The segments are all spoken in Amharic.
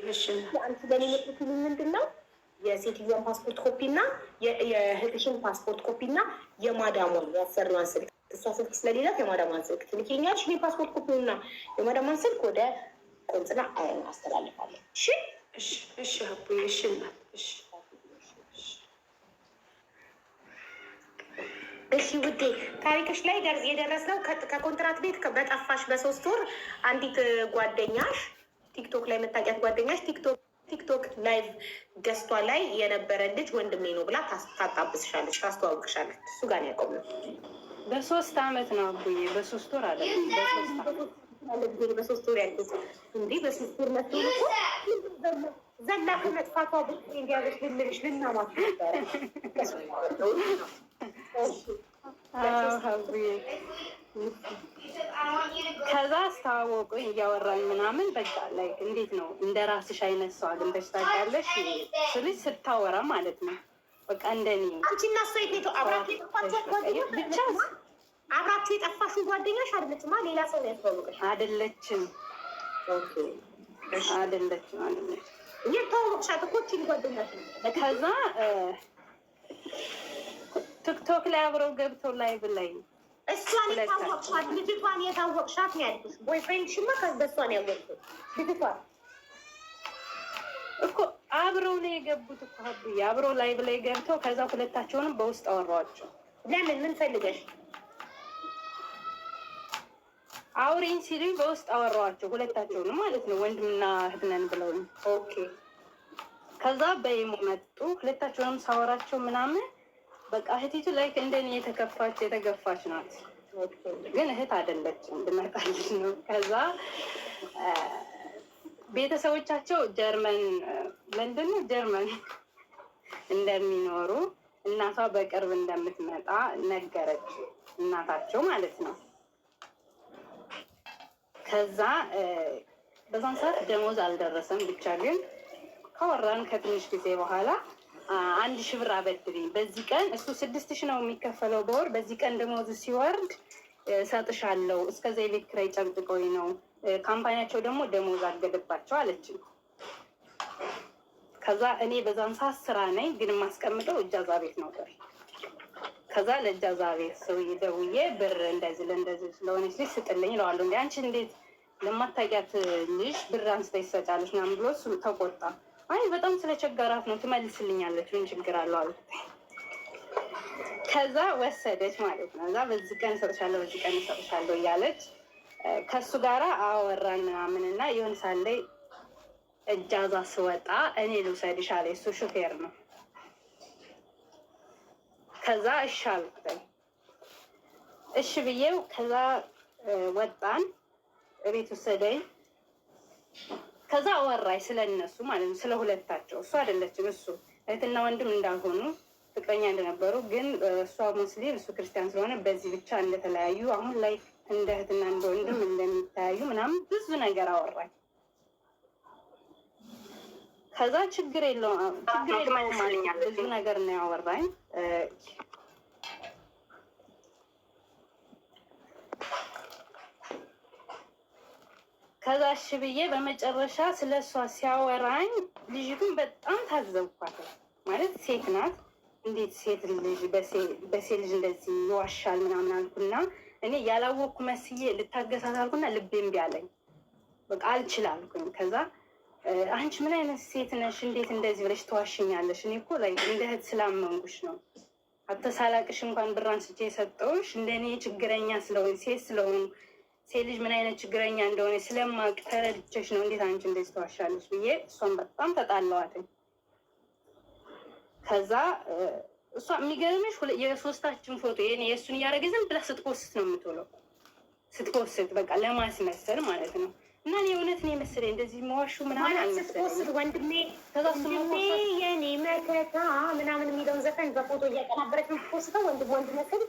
እሺ አንቺ ለኔ የምትልኝ ምንድነው? የሴትዮዋን ፓስፖርት ኮፒ እና የእህትሽን ፓስፖርት ኮፒ እና የማዳሟን ያሰሪዋን ስልክ እሷ ስልክ ስለሌላት የማዳሟን ስልክ ትልኪኛለሽ። እኔ ፓስፖርት ኮፒ እና የማዳሟን ስልክ ወደ ቆንጽላ አስተላልፋለሁ። እሺ እሺ እሺ ሀቡዬ እሺ እናት እሺ እሺ ውዴ፣ ታሪክሽ ላይ የደረስነው ከኮንትራት ቤት በጠፋሽ በ3 ወር አንዲት ጓደኛሽ ቲክቶክ ላይ የምታውቂያት ጓደኛሽ ቲክቶክ ላይቭ ገዝቷ ላይ የነበረ ልጅ ወንድሜ ነው ብላ ታጣብስሻለች፣ ታስተዋውቅሻለች። እሱ ጋር ነው ያቆምነው። በ3 አመት ነው አቡዬ፣ በ3 ወር አለ። በ3 ወር ያልኩት እንዲህ በ3 ወር መቶ ዘላ ከመጥፋቷ ብ እንዲያገች ልልሽ ልናማት ነበረ። ከዛ አስተዋወቁኝ እያወራኝ ምናምን በቃ ላይ እንዴት ነው እንደ ራስሽ አይነት ሰው አግኝተሽ ታውቂያለሽ ስልሽ ስታወራ ማለት ነው። በቃ እንደኔ አንቺ እና እሷ የት አብራችሁ የጠፋችሁ ብቻ አብራችሁ የጠፋሽው ጓደኛሽ አይደለችም? ሌላ ሰው ነው ያስተዋወቀሽ? አይደለችም አይደለችም የተዋወቅሻት እኮ እቺ ጓደኛሽ ነው። ከዛ ቲክቶክ ላይ አብረው ገብተው ላይ ብላይ እሷን የታወቅሻት ልጅቷን የታወቅሻት ነው ያልኩሽ። ቦይፍሬንድ ሽማ ከበሷን ያወቅኩት ልጅቷን እኮ አብረው ነው የገቡት እኮ ሀቡዬ፣ አብረው ላይ ብላይ ገብተው ከዛ ሁለታቸውንም በውስጥ አወራኋቸው። ለምን ምን ፈልገሽ? አውሪኝ ሲሉኝ በውስጥ አወራኋቸው ሁለታቸውንም ማለት ነው። ወንድምና እህት ነን ብለው። ኦኬ። ከዛ በይሞ መጡ። ሁለታቸውንም ሳወራቸው ምናምን በቃ እህቲቱ ላይ እንደኔ የተገፋች ናት፣ ግን እህት አይደለችም፣ ብመጣልሽ ነው። ከዛ ቤተሰቦቻቸው ለንደን ጀርመን እንደሚኖሩ እናቷ በቅርብ እንደምትመጣ ነገረች፣ እናታቸው ማለት ነው። ከዛ በዛን ሰዓት ደሞዝ አልደረሰም። ብቻ ግን ካወራን ከትንሽ ጊዜ በኋላ 1,000 ብር አበድሪኝ፣ በዚህ ቀን እሱ 6,000 ነው የሚከፈለው በወር፣ በዚህ ቀን ደሞዝ ሲወርድ እሰጥሻለሁ፣ እስከዛ የቤት ኪራይ ጨብቆኝ ነው፣ ካምፓኒያቸው ደግሞ ደሞዝ አገደባቸው አለችኝ። ከዛ እኔ በዛን ሰዓት ስራ ነኝ፣ ግን የማስቀምጠው እጃዛ ቤት ነው ብር። ከዛ ለእጃዛ ቤት ሰውዬ ደውዬ ብር እንደዚህ ስለሆነች ልጅ ስጥልኝ እለዋለሁ። እንዲ አንቺ እንዴት ለማታውቂያት ልጅ ብር አንስተሽ ትሰጫለሽ ምናምን ብሎ እሱ ተቆጣ። አይ በጣም ስለቸገራት ነው ትመልስልኛለች፣ ምን ችግር አለው አሉት። ከዛ ወሰደች ማለት ነው። እዛ በዚህ ቀን እሰጥሻለሁ፣ በዚህ ቀን እሰጥሻለሁ እያለች ከእሱ ጋራ አወራን ምናምን እና የሆነ ሰዓት ላይ እጃዛ ስወጣ እኔ ልውሰድሽ አለ። እሱ ሹፌር ነው። ከዛ እሺ አልኩኝ። እሺ ብዬው ከዛ ወጣን፣ እቤት ወሰደኝ። ከዛ አወራኝ ስለ እነሱ ማለት ነው፣ ስለ ሁለታቸው። እሱ አይደለችም፣ እሱ እህትና ወንድም እንዳልሆኑ ፍቅረኛ እንደነበሩ፣ ግን እሷ ሙስሊም እሱ ክርስቲያን ስለሆነ በዚህ ብቻ እንደተለያዩ፣ አሁን ላይ እንደ እህትና እንደ ወንድም እንደሚተያዩ ምናምን ብዙ ነገር አወራኝ። ከዛ ችግር የለውም ብዙ ነገር ነው ያወራኝ። ከዛ እሺ ብዬ በመጨረሻ ስለ እሷ ሲያወራኝ ልጅቱን በጣም ታዘብኳት። ማለት ሴት ናት፣ እንዴት ሴት ልጅ በሴት ልጅ እንደዚህ ይዋሻል ምናምን አልኩና እኔ ያላወቅኩ መስዬ ልታገሳት አልኩና ልቤ እምቢ አለኝ። በቃ አልችላልኩኝ። ከዛ አንቺ ምን አይነት ሴት ነሽ? እንዴት እንደዚህ ብለሽ ተዋሽኛለሽ? እኔ እኮ ላይ እንደ እህት ስላመንኩሽ ነው። አተሳላቅሽ እንኳን ብር አንስቼ የሰጠሁሽ እንደኔ ችግረኛ ስለሆን ሴት ስለሆኑ ሴት ልጅ ምን አይነት ችግረኛ እንደሆነ ስለማውቅ ተረድቼሽ ነው። እንዴት አንቺ እንደዚህ ተዋሻለሽ ብዬ እሷን በጣም ተጣላዋትኝ። ከዛ እሷ የሚገርምሽ የሶስታችን ፎቶ የእሱን እያደረገ ዝም ብላ ስትፖስት ነው የምትውለው። ስትፖስት በቃ ለማስመሰል ማለት ነው። እና እኔ እውነት ነው የመሰለኝ እንደዚህ መዋሹ ምናምን አልመሰለኝም። ወንድሜ የኔ መከታ ምናምን የሚለውን ዘፈን በፎቶ እያቀናበረች ነው ፖስተው ወንድ መስል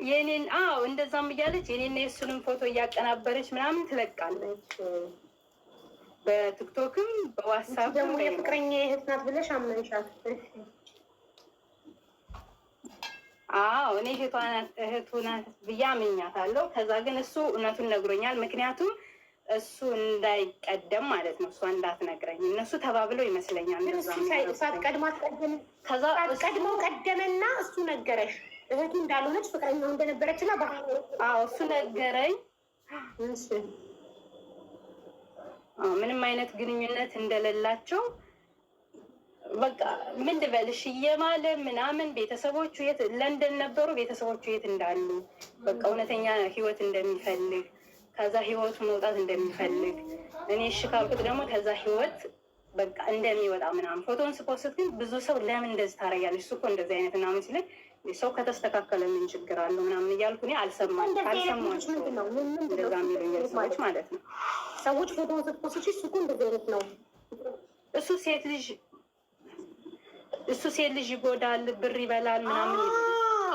የኔን እንደዛም እያለች የኔና የእሱንም ፎቶ እያቀናበረች ምናምን ትለቃለች። በቲክቶክም በዋትሳፕ ደግሞ የፍቅረኛ እህት ናት ብለሽ አመንሻት? እኔ እህቱ ናት ብዬ አምኛታለሁ። ከዛ ግን እሱ እውነቱን ነግሮኛል። ምክንያቱም እሱ እንዳይቀደም ማለት ነው። እሷ እንዳትነግረኝ እነሱ ተባብለው ይመስለኛል። ቀድሞ ቀደመና እሱ ነገረሽ እህቱ እንዳልሆነች ፍቅረኛው እንደነበረች እና እሱ ነገረኝ። ምንም አይነት ግንኙነት እንደሌላቸው በቃ ምን ልበልሽ እየማለ ምናምን ቤተሰቦቹ የት ለንደን ነበሩ፣ ቤተሰቦቹ የት እንዳሉ በቃ እውነተኛ ህይወት እንደሚፈልግ ከዛ ህይወቱ መውጣት እንደሚፈልግ እኔ እሺ ካልኩት ደግሞ ከዛ ህይወት በቃ እንደሚወጣ ምናምን ፎቶን ስፖስት ግን ብዙ ሰው ለምን እንደዚህ ታደርጊያለሽ እሱ እኮ እንደዚህ አይነት ምናምን ሲለኝ ሰው ከተስተካከለ ምን ችግር አለው ምናምን እያልኩ እኔ አልሰማቸውም። እንደዛ የሚሉኝ ሰዎች ማለት ነው። ሰዎች ፎቶን ስትፖስት እሱ እኮ እንደዚህ አይነት ነው እሱ ሴት ልጅ ይጎዳል፣ ብር ይበላል ምናምን።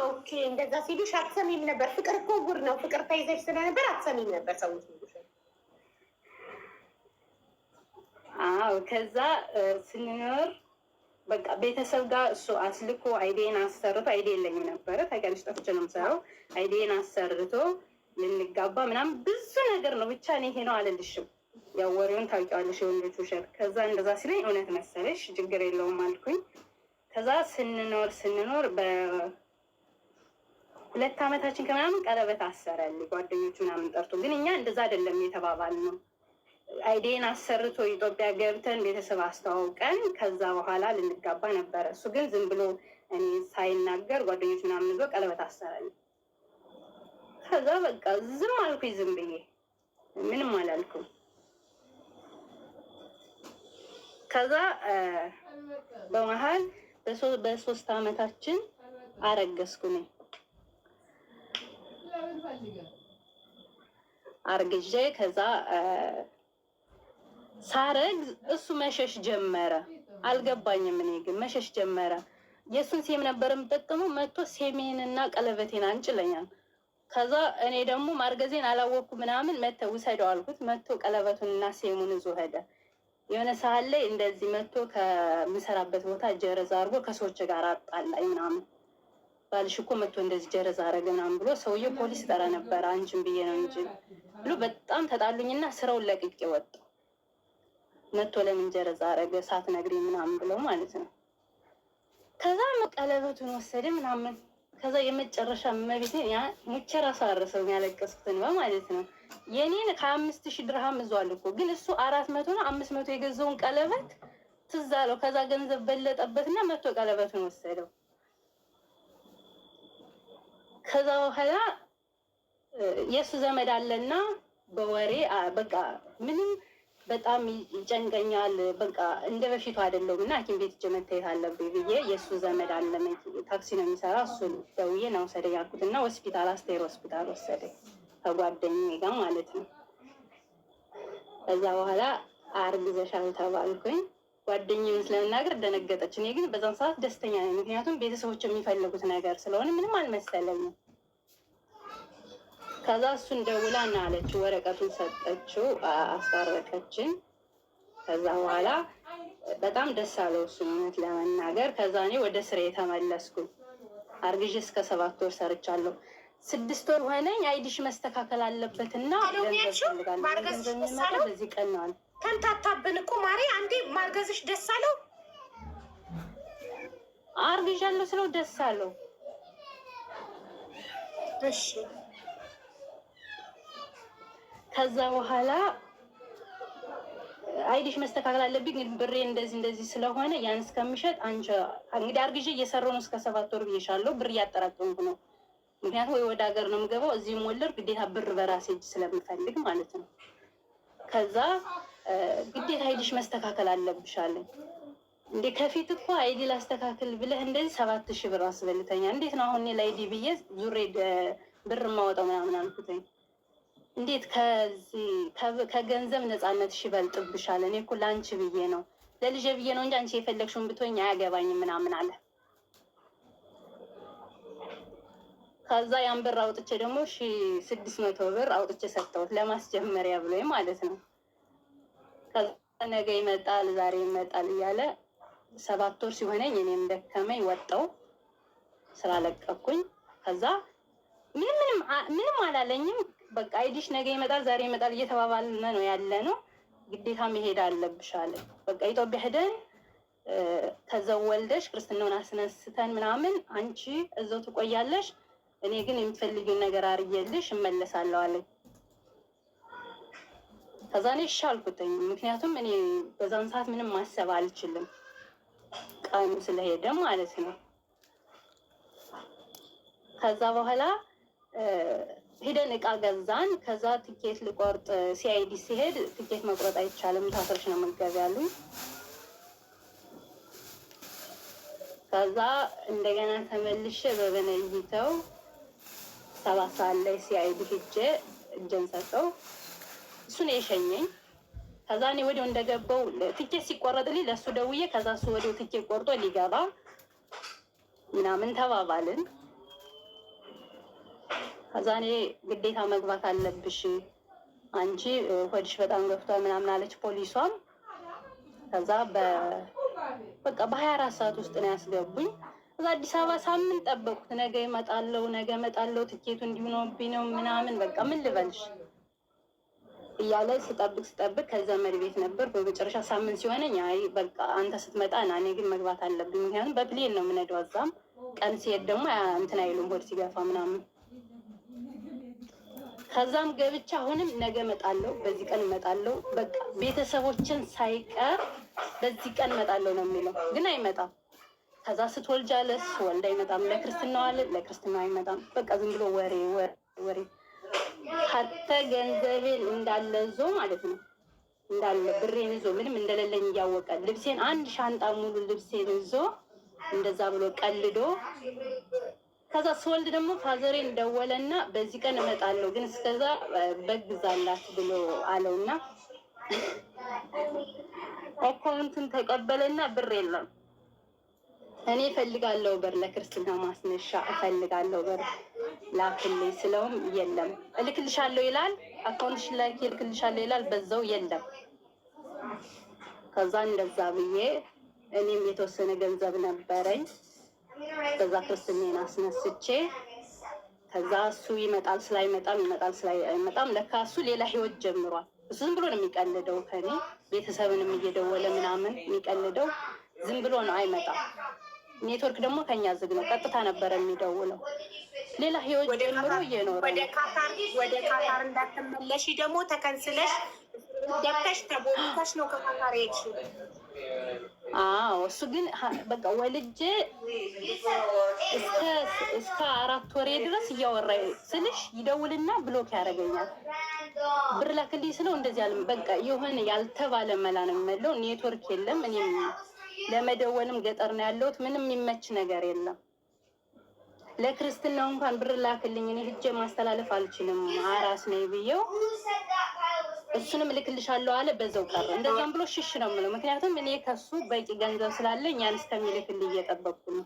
ኦኬ እንደዛ ሲሉሽ አትሰሚም ነበር። ፍቅር እኮ ጉድ ነው። ፍቅር ተይዘሽ ስለነበር አትሰሚም ነበር ሰዎች ሲሉሽ። ከዛ ስንኖር በቃ ቤተሰብ ጋር እሱ አስልኮ አይዲን አሰርቶ አይዲ የለኝም ነበረ ታውቂያለሽ፣ ጠፍቼ ነው የምሰራው። አይዲን አሰርቶ ልንጋባ ምናምን ብዙ ነገር ነው ብቻ እኔ ይሄ ነው አልልሽም። ያው ወሬውን ታውቂዋለሽ የወንዶች ውሸት። ከዛ እንደዛ ሲለኝ እውነት መሰለሽ ችግር የለውም አልኩኝ። ከዛ ስንኖር በ2 ዓመታችን ከምናምን ቀለበት አሰረልኝ ጓደኞቹ ምናምን ጠርቶ። ግን እኛ እንደዛ አይደለም የተባባል ነው። አይዲን አሰርቶ ኢትዮጵያ ገብተን ቤተሰብ አስተዋውቀን ከዛ በኋላ ልንጋባ ነበረ። እሱ ግን ዝም ብሎ እኔ ሳይናገር ጓደኞች ምናምን ይዞ ቀለበት አሰረልኝ። ከዛ በቃ ዝም አልኩኝ፣ ዝም ብዬ ምንም አላልኩም። ከዛ በመሀል በ3 ዓመታችን አረገዝኩ ነኝ። አርግዤ ከዛ ሳረግዝ እሱ መሸሽ ጀመረ። አልገባኝም። እኔ ግን መሸሽ ጀመረ። የእሱን ሴም ነበር የምጠቀመው። መጥቶ ሴሜንና ቀለበቴን አንጭለኛል። ከዛ እኔ ደግሞ ማርገዜን አላወቅኩ ምናምን መተው ውሰደው አልኩት። መጥቶ ቀለበቱንና ሴሙን ይዞ ሄደ። የሆነ ሰዓት ላይ እንደዚህ መጥቶ ከምሰራበት ቦታ ጀረዛ አድርጎ ከሰዎች ጋር አጣላኝ ምናምን። ባልሽ እኮ መጥቶ እንደዚህ ጀረዛ አረገ ምናምን ብሎ ሰውዬው ፖሊስ ጠራ ነበረ። አንቺን ብዬ ነው እንጂ ብሎ በጣም ተጣሉኝና ስራውን ለቅቄ ወጣሁ። መጥቶ ለምን ጀረዛ አረገ ሳትነግሪኝ ምናምን ብለው ማለት ነው። ከዛ ቀለበቱን ወሰደ ምናምን። ከዛ የመጨረሻ መቤቴ ሙቼ ራሱ አረሰው ያለቀስኩትን ማለት ነው። የኔን ከ5000 ድርሃም እዟል እኮ ግን እሱ 400 ነው 500 የገዛውን ቀለበት ትዝ አለው። ከዛ ገንዘብ በለጠበትና መጥቶ ቀለበቱን ወሰደው። ከዛ በኋላ የእሱ ዘመድ አለና በወሬ በቃ ምንም በጣም ይጨንቀኛል፣ በቃ እንደ በፊቱ አይደለም እና ሐኪም ቤት ሂጅ መታየት አለብኝ ብዬ የእሱ ዘመድ አለ ታክሲ ነው የሚሰራ እሱ ደውዬ ነው ወሰደኝ ያልኩት እና ሆስፒታል አስቴር ሆስፒታል ወሰደኝ ከጓደኛዬ ጋር ማለት ነው። ከዛ በኋላ አርግዘሻል ተባልኩኝ። ጓደኛዬን ስለመናገር ደነገጠች። እኔ ግን በዛን ሰዓት ደስተኛ ነኝ፣ ምክንያቱም ቤተሰቦች የሚፈልጉት ነገር ስለሆነ ምንም አልመሰለኝም። ከዛ እሱን ደውላ እና አለችው፣ ወረቀቱን ሰጠችው፣ አስታረቀችን። ከዛ በኋላ በጣም ደስ አለው እሱ እውነት ለመናገር። ከዛ እኔ ወደ ስራ የተመለስኩኝ አርግዤ እስከ 7 ወር ሰርቻለሁ። 6 ወር ሆነኝ። አይዲሽ መስተካከል አለበትና ገንዘብ የሚመጣው በዚህ ቀን ነው አለ። ተንታታብን እኮ ማሪ። አንዴ ማርገዝሽ ደስ አለው? አርግዣለሁ ስለው ደስ አለው። እሺ ከዛ በኋላ አይዲሽ መስተካከል አለብኝ ግን ብሬ እንደዚህ ስለሆነ ያን እስከምሸጥ አንቺ እንግዲህ አርግዤ እየሰራሁ ነው እስከ 7 ወር ብዬሻለሁ። ብር እያጠራቀምኩ ነው፣ ምክንያቱም ወይ ወደ ሀገር ነው የምገባው እዚህም ወለድ ግዴታ ብር በራሴ እጅ ስለምፈልግ ማለት ነው። ከዛ ግዴታ አይዲሽ መስተካከል አለብሻለኝ። እንዴ ከፊት እኮ አይዲ ላስተካክል ብለህ እንደዚህ 7000 ብር አስበልተኛ። እንዴት ነው አሁን እኔ ለአይዲ ብዬ ዙሬ ብር ማወጣው ምናምን አልኩትኝ። እንዴት ከገንዘብ ነፃነትሽ ይበልጥብሻል? እኔ እኮ ለአንቺ ብዬ ነው ለልጄ ብዬ ነው እንጂ አንቺ የፈለግሽውን ብትሆኝ አያገባኝም ምናምን አለ። ከዛ ያን ብር አውጥቼ ደግሞ 600 ብር አውጥቼ ሰጠሁት ለማስጀመሪያ ብሎ ማለት ነው። ከዛ ነገ ይመጣል ዛሬ ይመጣል እያለ 7 ወር ሲሆነኝ እኔም ደከመኝ ወጣሁ፣ ስራ ለቀኩኝ። ከዛ ምንም አላለኝም። በቃ አይዲሽ ነገ ይመጣል ዛሬ ይመጣል እየተባባልን ነው ያለ ነው። ግዴታ መሄድ አለብሽ አለ። በቃ ኢትዮጵያ ሄደን ከዛው ወልደሽ ክርስትናውን አስነስተን ምናምን አንቺ እዛው ትቆያለሽ፣ እኔ ግን የምትፈልጊውን ነገር አርጌልሽ እመለሳለሁ አለኝ። ከዛ እኔ እሺ አልኩትኝ። ምክንያቱም እኔ በዛን ሰዓት ምንም ማሰብ አልችልም፣ ቀኑ ስለሄደ ማለት ነው። ከዛ በኋላ ሄደን እቃ ገዛን። ከዛ ትኬት ልቆርጥ ሲአይዲ ሲሄድ ትኬት መቁረጥ አይቻልም ታስረሽ ነው መገብ ያሉኝ። ከዛ እንደገና ተመልሼ በበነይተው 7 ሰዓት ላይ ሲአይዲ ሂጄ እጄን ሰጠው። እሱን የሸኘኝ። ከዛ እኔ ወዲያው እንደገባው ትኬት ሲቆረጥልኝ ለእሱ ደውዬ ከዛ እሱ ወዲያው ትኬት ቆርጦ ሊገባ ምናምን ተባባልን። ከዛ እኔ ግዴታ መግባት አለብሽ አንቺ ሆድሽ በጣም ገፍቷል ምናምን አለች ፖሊሷም። ከዛ በቃ በ24 ሰዓት ውስጥ ነው ያስገቡኝ። ከዛ አዲስ አበባ ሳምንት ጠበቁት። ነገ እመጣለሁ ትኬቱ እንዲሆነብኝ ነው ምናምን በቃ ምን ልበልሽ እያለ ስጠብቅ ከዘመድ ቤት ነበር። በመጨረሻ ሳምንት ሲሆነኝ አይ በቃ አንተ ስትመጣ ና እኔ ግን መግባት አለብኝ፣ ምክንያቱም በፕሌን ነው የምነዳው። እዛም ቀን ሲሄድ ደግሞ እንትን አይሉም ሆድ ሲገፋ ምናምን። ከዛም ገብቻ አሁንም ነገ እመጣለሁ፣ በዚህ ቀን እመጣለሁ፣ በቃ ቤተሰቦችን ሳይቀር በዚህ ቀን እመጣለሁ ነው የሚለው፣ ግን አይመጣም። ከዛ ስትወልጃ ለስ ወልድ አይመጣም፣ ለክርስትናው አለ ለክርስትናው አይመጣም። በቃ ዝም ብሎ ወሬ ካተ ገንዘቤን እንዳለ ይዞ ማለት ነው እንዳለ ብሬን ይዞ ምንም እንደሌለኝ እያወቀ ልብሴን አንድ ሻንጣ ሙሉ ልብሴን ይዞ እንደዛ ብሎ ቀልዶ ከዛ ስወልድ ደግሞ ፋዘሬን ደወለና በዚህ ቀን እመጣለሁ ግን እስከዛ በግዛላት ብሎ አለውና አካውንቱን ተቀበለና ብር የለም። እኔ እፈልጋለሁ ብር ለክርስትና ማስነሻ እፈልጋለሁ ብር ላክልኝ ስለውም የለም። እልክልሻለሁ ይላል አካውንትሽ ላይ እልክልሻለሁ ይላል፣ በዛው የለም። ከዛ እንደዛ ብዬ እኔም የተወሰነ ገንዘብ ነበረኝ በዛ ክርስትናን አስነስቼ ከዛ እሱ ይመጣል ስላይመጣም ለካ እሱ ሌላ ህይወት ጀምሯል። እሱ ዝም ብሎ ነው የሚቀልደው ከኔ ቤተሰብንም እየደወለ ምናምን የሚቀልደው ዝም ብሎ ነው አይመጣም። ኔትወርክ ደግሞ ከኛ ዝግ ነው፣ ቀጥታ ነበረ የሚደውለው። ሌላ ህይወት ጀምሮ እየኖረ ወደ ካታር እንዳትመለሺ ደግሞ ተከንስለሽ ገብተሽ ተቦልተሽ ነው ከካታር ሄድሽ። አዎ እሱ ግን በቃ ወልጄ እስከ 4 ወሬ ድረስ እያወራ ስልሽ ይደውልና ብሎክ ያደርገኛል። ብር ላክልኝ ስለው እንደዚህ አለ። በቃ የሆነ ያልተባለ መላ ነው የሚመለው። ኔትወርክ የለም። እኔም ለመደወልም ገጠር ነው ያለሁት። ምንም የሚመች ነገር የለም። ለክርስትናው እንኳን ብር ላክልኝ እኔ ሂጄ ማስተላለፍ አልችልም አራስ ነኝ ብዬው እሱንም እልክልሻለሁ አለ። በዛው ቀረ። እንደዛም ብሎ ሽሽ ነው የምለው። ምክንያቱም እኔ ከሱ በቂ ገንዘብ ስላለኝ ያን እስከሚልክልኝ እየጠበቅኩ ነው።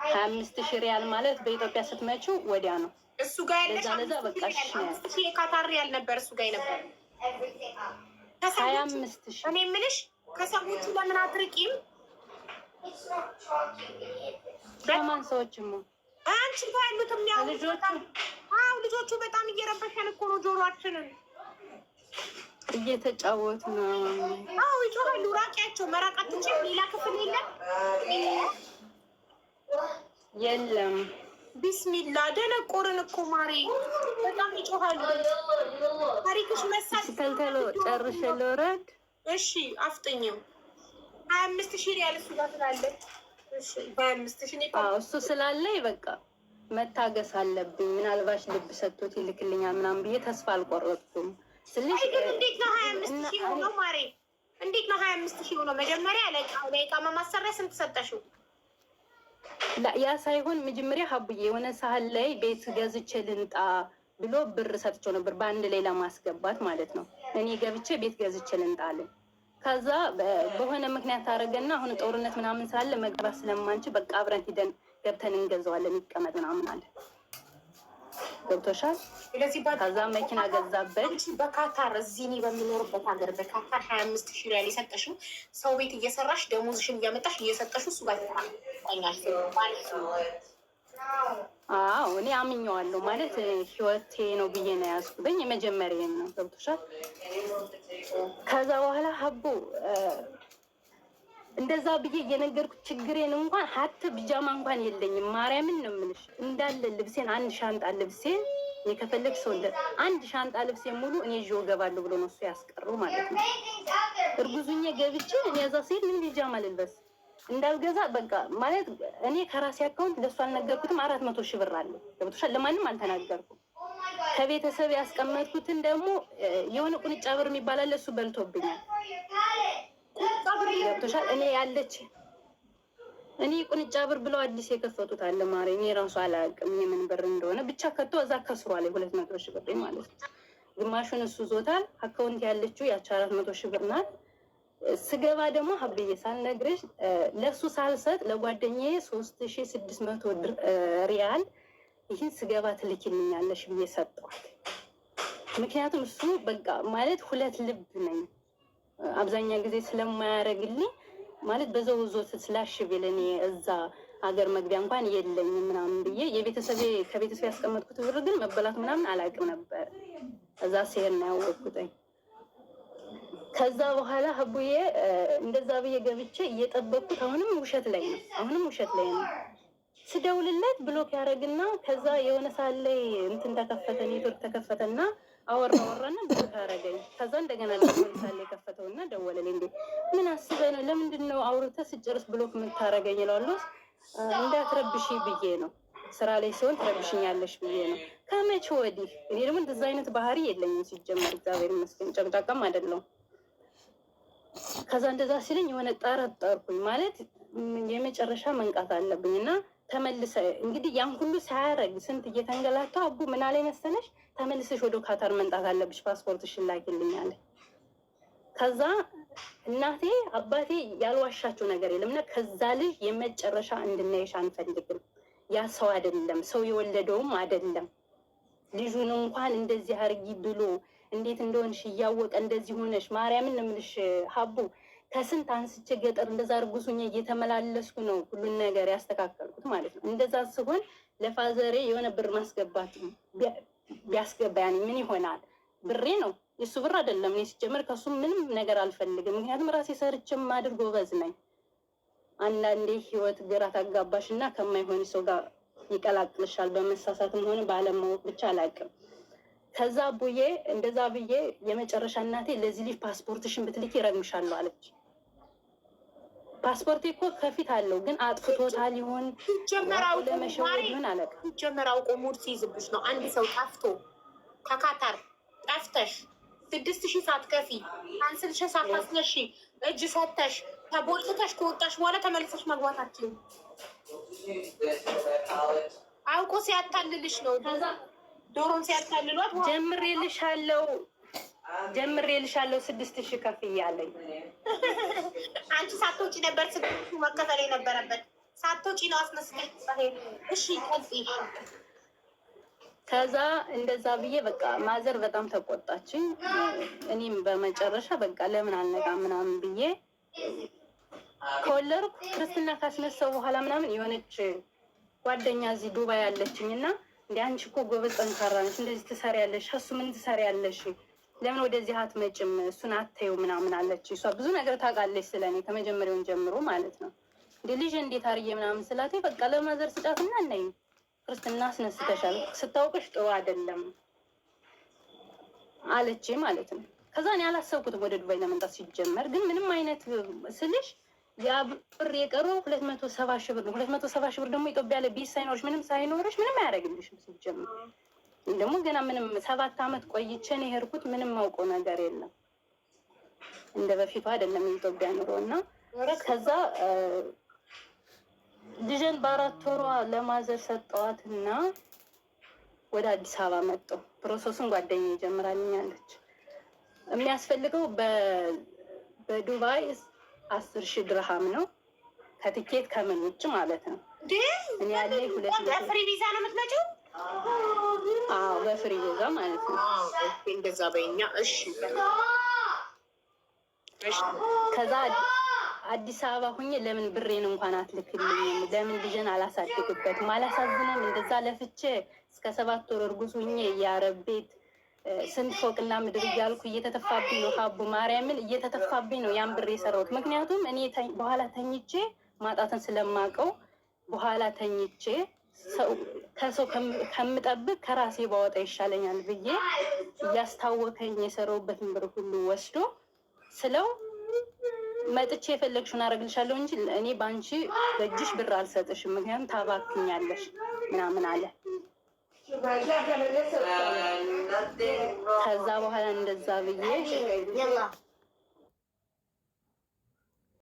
25,000 ሪያል ማለት በኢትዮጵያ ስትመጪው ወዲያ ነው። እሱ ጋር ያለሽ ለዛ በቃ እሺ ነው። የካታር ሪያል ነበር እሱ ጋር ነበር 25,000። እኔ የምልሽ ከሰዎቹ ለምን አትርቂም? ከማን ሰዎችም አንቺ ጋር ያሉት የሚያውቁት ልጆቹ በጣም እየረበሸን እኮ ነው ጆሮአችንን እየተጫወቱ ነው። ይጮሃሉ። ራቂያቸው መራቃትች ሌላ ክፍል የለም። ቢስሚላ ደነቆርን እኮ ማሪ፣ በጣም ይጮሃሉ። ታሪክሽ መሳት ተልተሎ ጨርሼ ልውረድ። እሺ አፍጥኝም 25,000 ሪያል እሱ ጋር ስላለ 25,000 እሱ ስላለኝ በቃ መታገስ አለብኝ። ምናልባሽ ልብ ሰጥቶት ይልክልኛል ምናምን ብዬ ተስፋ አልቆረጥኩም። እንዴት ነው 25,000 ሆነው ማሬ? እንዴት ነው 25,000 ሆነው? መጀመሪያ ለኢቃማ ማሰሪያ ስንት ሰጠሽው? ያ ሳይሆን መጀመሪያ ሀቡዬ የሆነ ሳህል ላይ ቤት ገዝቼ ልንጣ ብሎ ብር ሰጥቼው ነበር፣ በአንድ ላይ ለማስገባት ማለት ነው። እኔ ገብቼ ቤት ገዝቼ ልንጣለን። ከዛ በሆነ ምክንያት ታደረገና አሁን ጦርነት ምናምን ስላለ መግባት ስለማንችል በቃ አብረን ሂደን ገብተን እንገዛዋለን ይቀመጥ ምናምን አለ። ገብቶሻል? ከዛ መኪና ገዛበት። በካታር እዚህ እኔ በሚኖርበት ሀገር በካታር 25,000 ሪያል የሰጠሽው ሰው ቤት እየሰራሽ ደሞዝሽን እያመጣሽ እየሰጠሽው እሱ ጋር ተጣጣኛል ማለት ነው። አዎ እኔ አምኜዋለሁ ማለት ህይወቴ ነው ብዬ ነው ያዝኩትኝ። የመጀመሪያም ነው ገብቶሻል። ከዛ በኋላ ሀቡ እንደዛ ብዬ እየነገርኩት ችግሬን እንኳን ሀት ብጃማ እንኳን የለኝም። ማርያምን ነው የምልሽ እንዳለ ልብሴን አንድ ሻንጣ ልብሴን እኔ ከፈለግ ሰው አንድ ሻንጣ ልብሴን ሙሉ እኔ ይዤው እገባለሁ ብሎ ነው እሱ ያስቀሩ ማለት ነው። እርጉዙኜ ገብቼ እኔ እዛ ስሄድ ምን ቢጃማ ልልበስ እንዳልገዛ በቃ ማለት እኔ ከራሴ አካውንት ለእሱ አልነገርኩትም። 400,000 ብር አለ ገብቶሻል። ለማንም አልተናገርኩም። ከቤተሰብ ያስቀመጥኩትን ደግሞ የሆነ ቁንጫ ብር የሚባል አለ እሱ በልቶብኛል። ገብቶሻል። እኔ ቁንጫ ብር ብለው አዲስ የከፈቱት አለ ማሪ። እኔ ራሱ አላውቅም የምን ብር እንደሆነ ብቻ ከቶ እዛ ከስሯል 200,000 ብር ማለት ነው። ግማሹን እሱ ዞታል። አካውንት ያለችው ያቺ 400,000 ብር ናት። ስገባ ደግሞ ሀብዬ ሳልነግርሽ ለእሱ ሳልሰጥ ለጓደኛዬ 3,600 ሪያል ይህን ስገባ ትልኪልኛለሽ ብዬ ሰጠዋል። ምክንያቱም እሱ በቃ ማለት ሁለት ልብ ነኝ አብዛኛ ጊዜ ስለማያደርግልኝ ማለት በዛው ዞት ስላሽብል እኔ እዛ ሀገር መግቢያ እንኳን የለኝም ምናምን ብዬ ከቤተሰብ ያስቀመጥኩት ብር ግን መበላት ምናምን አላውቅም ነበር። እዛ ሲሄድ ነው ያወቅኩትኝ። ከዛ በኋላ ሀቡዬ እንደዛ ብዬ ገብቼ እየጠበቅኩት አሁንም ውሸት ላይ ነው። ስደውልለት ብሎክ ያደረግና ከዛ የሆነ ሰዓት ላይ እንትን ተከፈተ፣ ኔትወርክ ተከፈተና አወራና ብሎክ ያደረገኝ። ከዛ እንደገና ለፖሊሳል የከፈተውና ደወለልኝ። እንዴ ምን አስበህ ነው? ለምንድን ነው አውርተህ ስጨርስ ብሎክ የምታደርገኝ? እላለሁ። እንዳትረብሽ ብዬ ነው፣ ስራ ላይ ሲሆን ትረብሽኛለሽ ብዬ ነው። ከመቼ ወዲህ እኔ ደግሞ እንደዛ አይነት ባህሪ የለኝም ሲጀመር፣ እግዚአብሔር ይመስገን ጨቅጫቃም አይደለሁም። ከዛ እንደዛ ሲለኝ የሆነ ጠረጠርኩኝ ማለት የመጨረሻ መንቃት አለብኝ እና ተመልሰ እንግዲህ ያን ሁሉ ሳያረግ ስንት እየተንገላታ አቡ ምን አለኝ መሰለሽ፣ ተመልሰሽ ወደ ካታር መንጣት አለብሽ፣ ፓስፖርትሽን ላኪልኝ። ከዛ እናቴ አባቴ ያልዋሻቸው ነገር የለም እና ከዛ ልጅ የመጨረሻ እንድናይሽ አንፈልግም። ያ ሰው አይደለም፣ ሰው የወለደውም አይደለም። ልጁን እንኳን እንደዚህ አርጊ ብሎ እንዴት እንደሆንሽ እያወቀ እንደዚህ ሆነሽ ማርያምን እምልሽ ሀቡ ከስንት አንስቼ ገጠር እንደዛ እርጉሱኝ እየተመላለስኩ ነው ሁሉን ነገር ያስተካከልኩት ማለት ነው። እንደዛ ሲሆን ለፋዘሬ የሆነ ብር ማስገባት ቢያስገባ ያኔ ምን ይሆናል? ብሬ ነው የሱ ብር አይደለም። እኔ ሲጀምር ከሱ ምንም ነገር አልፈልግም። ምክንያቱም ራሴ ሰርቼ ማድር ጎበዝ ነኝ። አንዳንዴ ህይወት ግራ ታጋባሽ እና ከማይሆን ሰው ጋር ይቀላቅልሻል። በመሳሳትም ሆነ ባለማወቅ ብቻ አላውቅም። ከዛ አቡዬ እንደዛ ብዬ የመጨረሻ እናቴ ለዚህ ልጅ ፓስፖርትሽን ብትልኪ ይረግምሻለሁ አለች። ፓስፖርቴ እኮ ከፊት አለው ግን አጥፍቶታል ይሆን ለመሸወድ ይሆን አላውቅም። ሲጀመር አውቆ ሙድ ሲይዝብሽ ነው። አንድ ሰው ጠፍቶ ከካታር ጠፍተሽ 6,000 ሳትከፊ አንስልሽ ሳታስነሺ እጅ ሰተሽ ተቦልተሽ ከወጣሽ በኋላ ተመልሰሽ መግባታችን አውቆ ሲያታልልሽ ነው። ዶሮን ሲያታልሏት ጀምሬልሻለሁ 6,000 ከፍያለኝ። አንቺ ሳትወጪ ነበር 6,000 መከፈል የነበረበት። ሳትወጪ ነው አስመስለሽ። እሺ ከዛ እንደዛ ብዬ በቃ ማዘር በጣም ተቆጣችኝ። እኔም በመጨረሻ በቃ ለምን አልነቃ ምናምን ብዬ ከወለድኩ ክርስትና ካስነሳው በኋላ ምናምን የሆነች ጓደኛ እዚህ ዱባይ ያለችኝ እና እንደ አንቺ እኮ ጎበዝ ጠንካራ ነሽ፣ እንደዚህ ትሰሪያለሽ፣ እሱ ምን ትሰሪያለሽ? ለምን ወደዚህ አትመጭም? እሱን አታዩ ምናምን አለች። እሷ ብዙ ነገር ታውቃለች ስለኔ ከመጀመሪያውን ጀምሮ ማለት ነው። እንደ ልጅ እንዴት አርዬ ምናምን ስላቴ በቃ ለማዘር ስጫትና እናይ ክርስትና አስነስተሻል፣ ስታውቅሽ ጥሩ አይደለም አለች ማለት ነው። ከዛ እኔ አላሰብኩትም ወደ ዱባይ ለመምጣት ሲጀመር። ግን ምንም አይነት ስልሽ ያ ብር የቀረው 270,000 ብር ነው። 270,000 ብር ደግሞ ኢትዮጵያ ላይ ቢስ ሳይኖርሽ ምንም ሳይኖርሽ ምንም አያደርግልሽም ሲጀመር። ደግሞ ገና ምንም 7 ዓመት ቆይቼ ነው የሄድኩት። ምንም ማውቀው ነገር የለም እንደ በፊቱ አይደለም የኢትዮጵያ ኑሮ እና ከዛ ልጅን በ4 ወሯ ለማዘር ሰጠዋት እና ወደ አዲስ አበባ መጣሁ። ፕሮሰሱን ጓደኛዬ ጀምራልኛለች። የሚያስፈልገው በዱባይ 10,000 ድርሃም ነው ከትኬት ከምን ውጭ ማለት ነው። እኔ ያለ በፍሪ ቪዛ ነው የምትመጪው? አዎ በፍሪ ቪዛ ማለት ነው። እንደዛ በኛ። እሺ ከዛ አዲስ አበባ ሁኜ ለምን ብሬን እንኳን አትልክልኝም? ለምን ልጅን አላሳድግበትም? አላሳዝንም? እንደዛ ለፍቼ እስከ 7 ወር እርጉዝ ሁኜ የአረብ ቤት ስንት ፎቅና ምድር እያልኩ እየተተፋብኝ ነው። ሀቡ ማርያምን እየተተፋብኝ ነው ያን ብር የሰራሁት። ምክንያቱም እኔ በኋላ ተኝቼ ማጣትን ስለማውቀው በኋላ ተኝቼ ከሰው ከምጠብቅ ከራሴ ባወጣ ይሻለኛል ብዬ እያስታወከኝ የሰራሁበትን ብር ሁሉ ወስዶ ስለው መጥቼ የፈለግሽውን አደርግልሻለሁ እንጂ እኔ በአንቺ በእጅሽ ብር አልሰጥሽም፣ ምክንያቱም ታባክኛለሽ ምናምን አለ። ከዛ በኋላ እንደዛ ብዬ